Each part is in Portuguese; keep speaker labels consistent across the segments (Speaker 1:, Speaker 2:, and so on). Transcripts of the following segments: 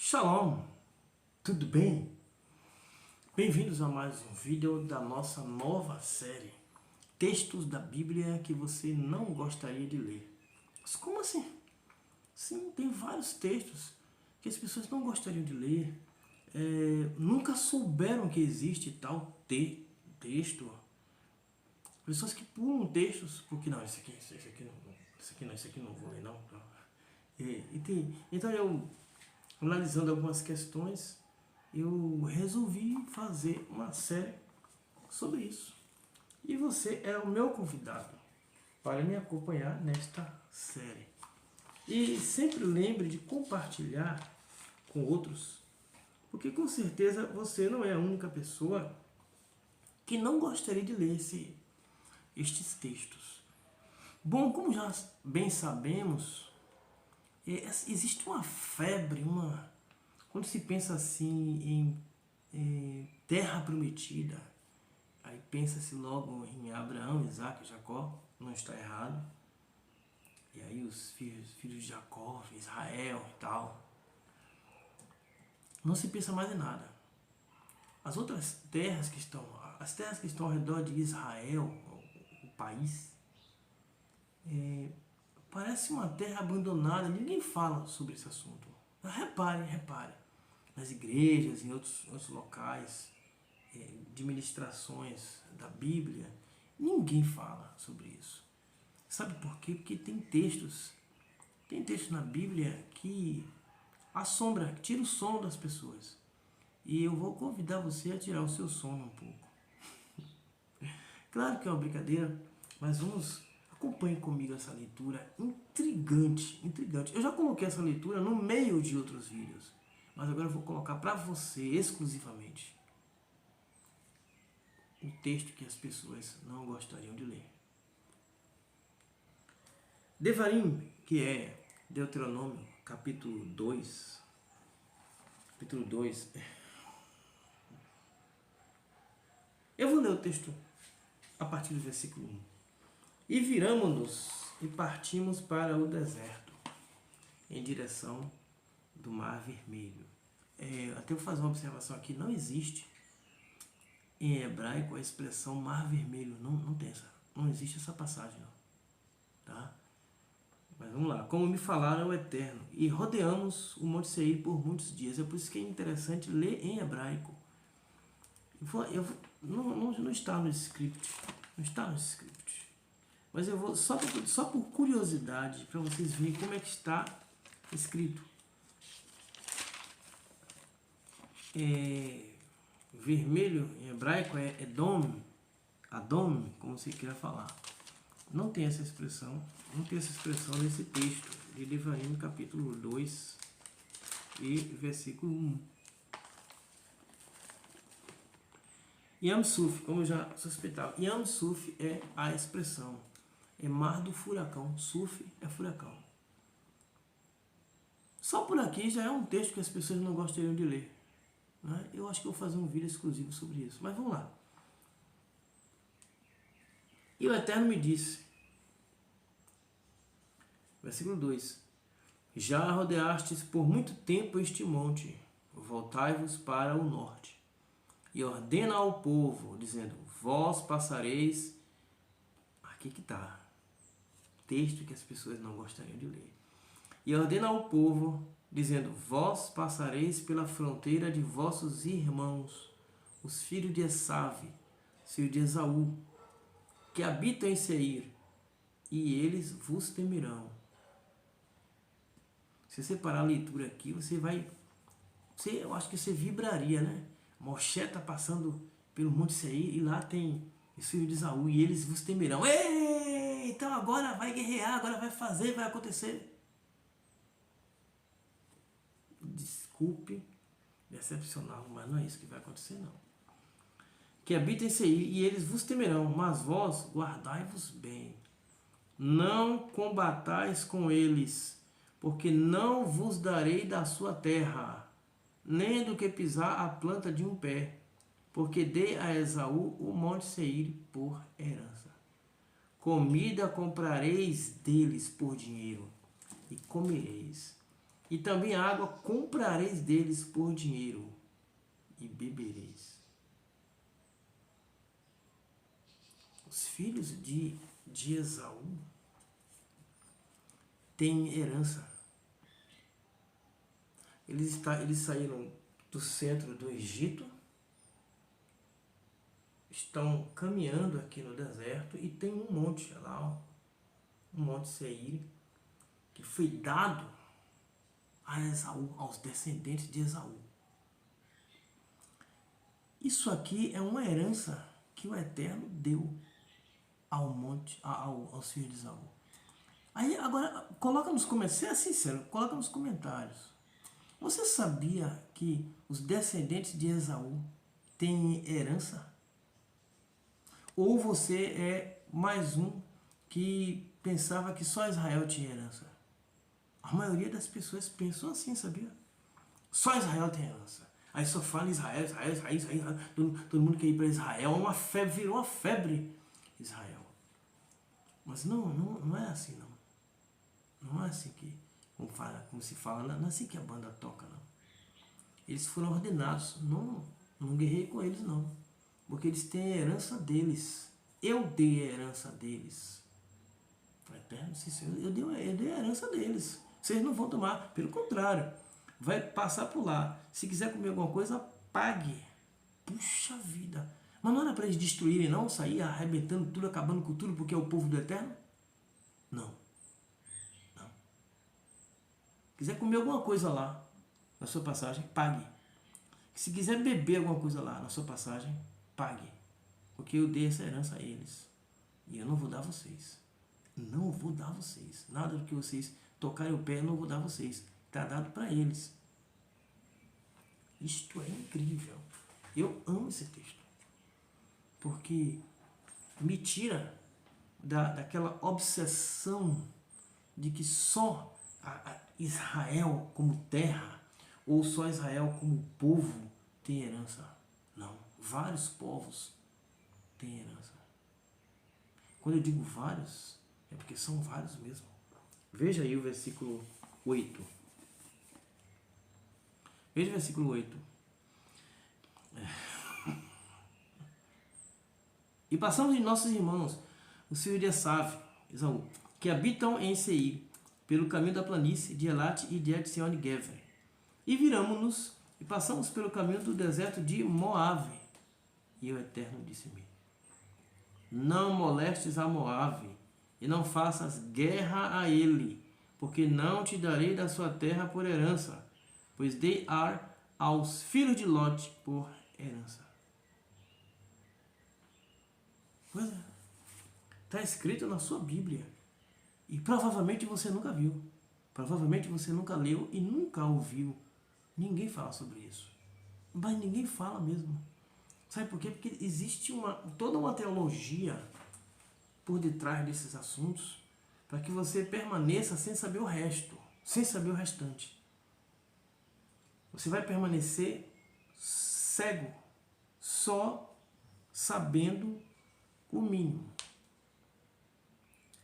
Speaker 1: Shalom, tudo bem? Bem-vindos a mais um vídeo da nossa nova série Textos da Bíblia que você não gostaria de ler. Mas como assim? Sim, tem vários textos que as pessoas não gostariam de ler, nunca souberam que existe tal texto. Pessoas que pulam textos, porque não, esse aqui não vou ler não. Então eu, analisando algumas questões, eu resolvi fazer uma série sobre isso. E você é o meu convidado para me acompanhar nesta série. E sempre lembre de compartilhar com outros, porque com certeza você não é a única pessoa que não gostaria de ler estes textos. Bom, como já bem sabemos, existe uma febre, quando se pensa assim em terra prometida, aí pensa-se logo em Abraão, Isaac, Jacó, não está errado. E aí os filhos de Jacó, Israel e tal. Não se pensa mais em nada. As outras terras as terras que estão ao redor de Israel, o país, parece uma terra abandonada, ninguém fala sobre esse assunto. Mas repare, nas igrejas, em outros locais, de ministrações da Bíblia, ninguém fala sobre isso. Sabe por quê? Porque tem textos na Bíblia que assombra, que tira o sono das pessoas. E eu vou convidar você a tirar o seu sono um pouco. Claro que é uma brincadeira, mas acompanhe comigo essa leitura intrigante. Eu já coloquei essa leitura no meio de outros vídeos, mas agora eu vou colocar para você exclusivamente o texto que as pessoas não gostariam de ler. Devarim, que é Deuteronômio, capítulo 2. Capítulo 2. Eu vou ler o texto a partir do versículo 1. E viramo-nos e partimos para o deserto, em direção do Mar Vermelho. Até vou fazer uma observação aqui, não existe em hebraico a expressão Mar Vermelho, não existe essa passagem, não. Tá? Mas vamos lá. Como me falaram o Eterno, e rodeamos o Monte Seir por muitos dias. É por isso que é interessante ler em hebraico. Não está no script. Não está no script. Mas eu vou, só por curiosidade, para vocês verem como é que está escrito. Vermelho em hebraico é Edom, Adom, como você queira falar. Não tem essa expressão nesse texto de Devarim, capítulo 2 e versículo 1. Yam Suf, como eu já suspeitava, Yam Suf é a expressão, é mar do furacão, Suf é furacão. Só por aqui já é um texto que as pessoas não gostariam de ler, né? Eu acho que eu vou fazer um vídeo exclusivo sobre isso, mas vamos lá. E o Eterno me disse, versículo 2: Já rodeastes por muito tempo este monte, voltai-vos para o norte, e ordena ao povo, dizendo, vós passareis, aqui que está, texto que as pessoas não gostariam de ler, e ordena ao povo, dizendo, vós passareis pela fronteira de vossos irmãos, os filhos de Esav, filho de Esaú, que habitam em Seir, e eles vos temerão. Se você parar a leitura aqui, eu acho que você vibraria, né? Moshe está passando pelo Monte Seir e lá tem os filhos de Esaú e eles vos temerão. Ei, então agora vai guerrear, agora vai fazer, vai acontecer. Desculpe, decepcionar, mas não é isso que vai acontecer, não. Que habitem em Seir e eles vos temerão, mas vós guardai-vos bem. Não combatais com eles, porque não vos darei da sua terra, nem do que pisar a planta de um pé, porque dei a Esaú o monte Seir por herança. Comida comprareis deles por dinheiro, e comereis, e também a água comprareis deles por dinheiro, e bebereis. Os filhos de Esaú têm herança. Eles saíram do centro do Egito, estão caminhando aqui no deserto e tem um monte lá, um monte Seir, que foi dado a Esaú, aos descendentes de Esaú. Isso aqui é uma herança que o Eterno deu aos filhos de Esaú. Aí agora, coloca nos comentários, seja sincero, coloca nos comentários. Você sabia que os descendentes de Esaú têm herança? Ou você é mais um que pensava que só Israel tinha herança? A maioria das pessoas pensam assim, sabia? Só Israel tem herança. Aí só fala Israel. Todo mundo quer ir para Israel. É uma febre, virou uma febre Israel. Mas não é assim, não. Não é assim que, como se fala, não é assim que a banda toca, não. Eles foram ordenados. Não guerrei com eles, não. Porque eles têm a herança deles. Eu dei a herança deles. Eu dei a herança deles. Vocês não vão tomar. Pelo contrário. Vai passar por lá. Se quiser comer alguma coisa, pague. Puxa vida. Mas não era para eles destruírem, não? Sair arrebentando tudo, acabando com tudo, porque é o povo do Eterno? Não. Quiser comer alguma coisa lá, na sua passagem, pague. Se quiser beber alguma coisa lá, na sua passagem, pague. Porque eu dei essa herança a eles. E eu não vou dar a vocês. Não vou dar a vocês. Nada do que vocês tocarem o pé, eu não vou dar a vocês. Está dado para eles. Isto é incrível. Eu amo esse texto. Porque me tira daquela obsessão de que só Israel como terra ou só Israel como povo tem herança. Não. Vários povos têm herança. Quando eu digo vários, é porque são vários mesmo. Veja aí o versículo 8. Veja o versículo 8. E passamos de nossos irmãos, os filhos de Esaú, que habitam em Seir, pelo caminho da planície de Elat e de Etzion-Gever. E viramos-nos e passamos pelo caminho do deserto de Moabe. E o Eterno disse-me: não molestes a Moabe, e não faças guerra a ele, porque não te darei da sua terra por herança, pois dei Ar aos filhos de Lot por herança. Pois é. Está escrito na sua Bíblia. E provavelmente você nunca viu. Provavelmente você nunca leu e nunca ouviu ninguém falar sobre isso. Mas ninguém fala mesmo. Sabe por quê? Porque existe toda uma teologia por detrás desses assuntos para que você permaneça sem saber o resto, sem saber o restante. Você vai permanecer cego, só sabendo o mínimo.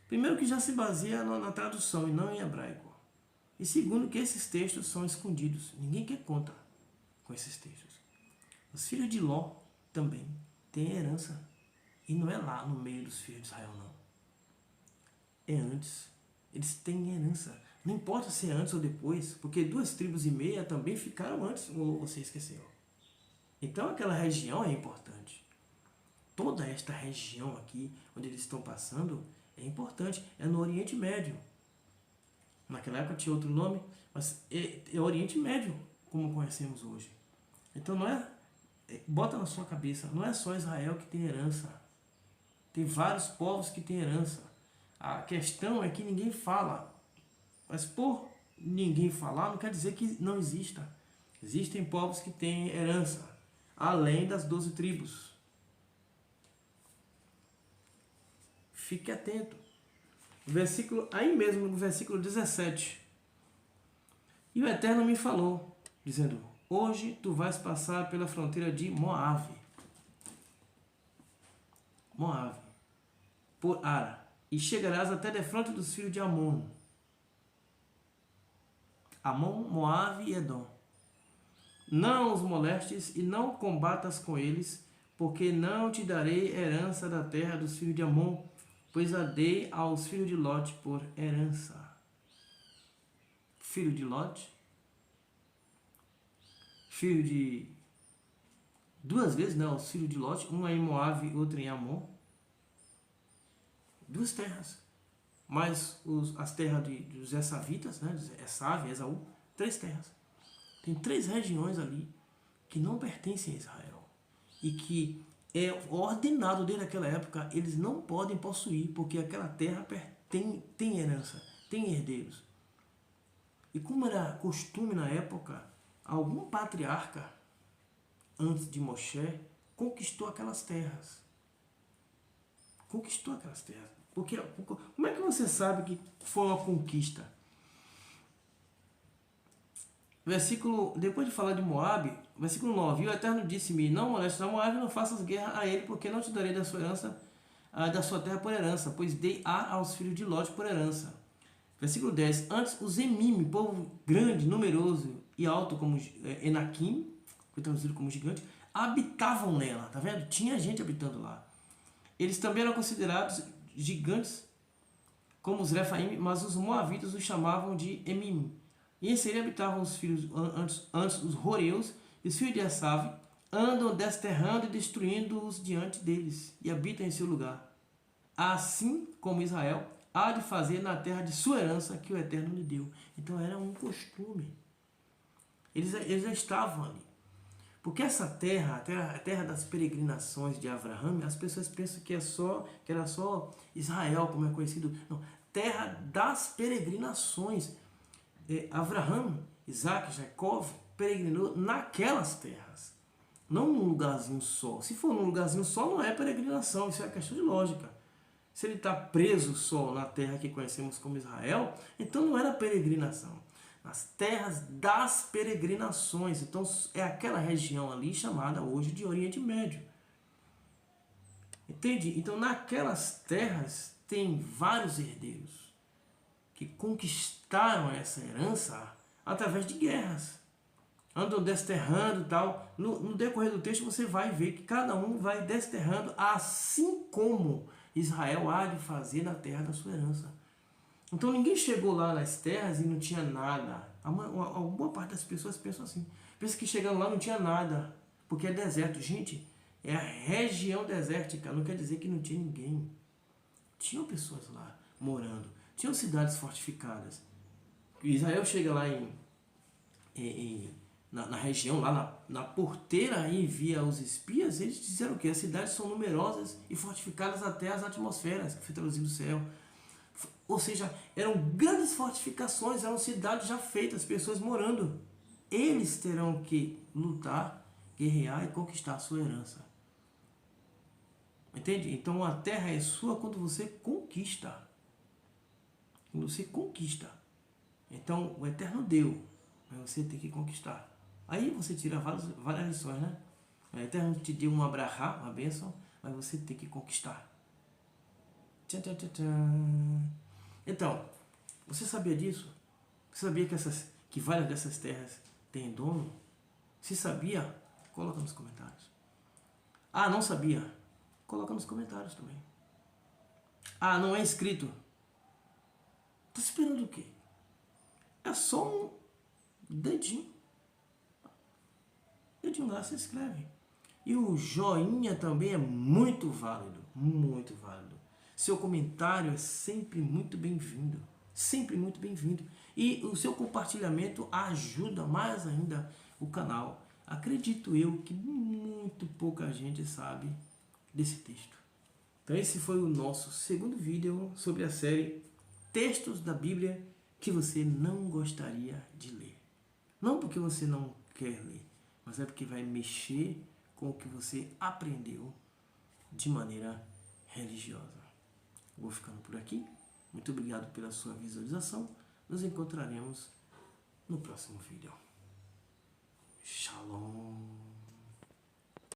Speaker 1: Primeiro que já se baseia na tradução e não em hebraico. E segundo que esses textos são escondidos. Ninguém quer conta com esses textos. Os filhos de Ló também têm herança. E não é lá no meio dos filhos de Israel, não. É antes. Eles têm herança. Não importa se é antes ou depois, porque 2,5 tribos também ficaram antes, ou você esqueceu. Então aquela região é importante. Toda esta região aqui, onde eles estão passando, é importante. É no Oriente Médio. Naquela época tinha outro nome, mas é Oriente Médio, como conhecemos hoje. Então não é... Bota na sua cabeça, não é só Israel que tem herança. Tem vários povos que têm herança. A questão é que ninguém fala. Mas por ninguém falar, não quer dizer que não exista. Existem povos que têm herança, além das 12 tribos. Fique atento. Aí mesmo no versículo 17. E o Eterno me falou, dizendo: hoje tu vais passar pela fronteira de Moabe. Por Ara, e chegarás até defronte dos filhos de Amon. Amon, Moabe e Edom. Não os molestes e não combatas com eles, porque não te darei herança da terra dos filhos de Amon, pois a dei aos filhos de Lote por herança. Filho de Lote, filho de... duas vezes, né? Os filhos de Lote, um em Moabe e outro em Amon. Duas terras. Mais as terras dos Esavitas, né? Esav, Esaú, 3 terras. Tem 3 regiões ali que não pertencem a Israel. E que é ordenado desde aquela época, eles não podem possuir, porque aquela terra tem herança, tem herdeiros. E como era costume na época, algum patriarca, antes de Moshe, conquistou aquelas terras. Conquistou aquelas terras. Porque, como é que você sabe que foi uma conquista? Depois de falar de Moabe, versículo 9, e o Eterno disse-me, não molestes a Moabe, não faças guerra a ele, porque não te darei da sua herança, da sua terra por herança, pois dei aos filhos de Lote por herança. Versículo 10, antes os Emim, povo grande, numeroso e alto como Enaquim, que é traduzido como gigante, habitavam nela, tá vendo? Tinha gente habitando lá. Eles também eram considerados gigantes como os Refaim, mas os Moavitas os chamavam de Emim. E em Seir habitavam os filhos, antes os Horeus, e os filhos de Esav andam desterrando e destruindo-os diante deles, e habitam em seu lugar. Assim como Israel há de fazer na terra de sua herança que o Eterno lhe deu. Então era um costume. Eles já estavam ali. Porque essa terra, a terra das peregrinações de Abraão, as pessoas pensam que era só Israel, como é conhecido. Não, terra das peregrinações. Abraão, Isaac, Jacó peregrinou naquelas terras. Não num lugarzinho só. Se for num lugarzinho só, não é peregrinação, isso é questão de lógica. Se ele está preso só na terra que conhecemos como Israel, então não era peregrinação. Nas terras das peregrinações. Então é aquela região ali chamada hoje de Oriente Médio. Entende? Então naquelas terras tem vários herdeiros que conquistaram essa herança através de guerras. Andam desterrando e tal. No decorrer do texto você vai ver que cada um vai desterrando, assim como Israel há de fazer na terra da sua herança. Então ninguém chegou lá nas terras e não tinha nada. Alguma parte das pessoas pensam assim. Pensa que chegando lá não tinha nada, porque é deserto. Gente, é a região desértica, não quer dizer que não tinha ninguém. Tinham pessoas lá morando. Tinham cidades fortificadas. Israel chega lá na região, lá na porteira, e via os espias, eles disseram que as cidades são numerosas e fortificadas até as atmosferas, que foi traduzido do céu. Ou seja, eram grandes fortificações, eram cidades já feitas, pessoas morando. Eles terão que lutar, guerrear e conquistar a sua herança. Entende? Então a terra é sua quando você conquista. Quando você conquista. Então o Eterno deu, mas você tem que conquistar. Aí você tira várias lições, né? O Eterno te deu uma brachá, uma bênção, mas você tem que conquistar. Tchan, tchan, tchan, tchan. Então, você sabia disso? Você sabia que várias dessas terras têm dono? Se sabia, coloca nos comentários. Ah, não sabia? Coloca nos comentários também. Ah, não é inscrito? Tá esperando o quê? É só um dedinho. Dedinho lá, se inscreve. E o joinha também é muito válido. Muito válido. Seu comentário é sempre muito bem-vindo. Sempre muito bem-vindo. E o seu compartilhamento ajuda mais ainda o canal. Acredito eu que muito pouca gente sabe desse texto. Então esse foi o nosso segundo vídeo sobre a série Textos da Bíblia que você não gostaria de ler. Não porque você não quer ler, mas é porque vai mexer com o que você aprendeu de maneira religiosa. Vou ficando por aqui. Muito obrigado pela sua visualização. Nos encontraremos no próximo vídeo. Shalom.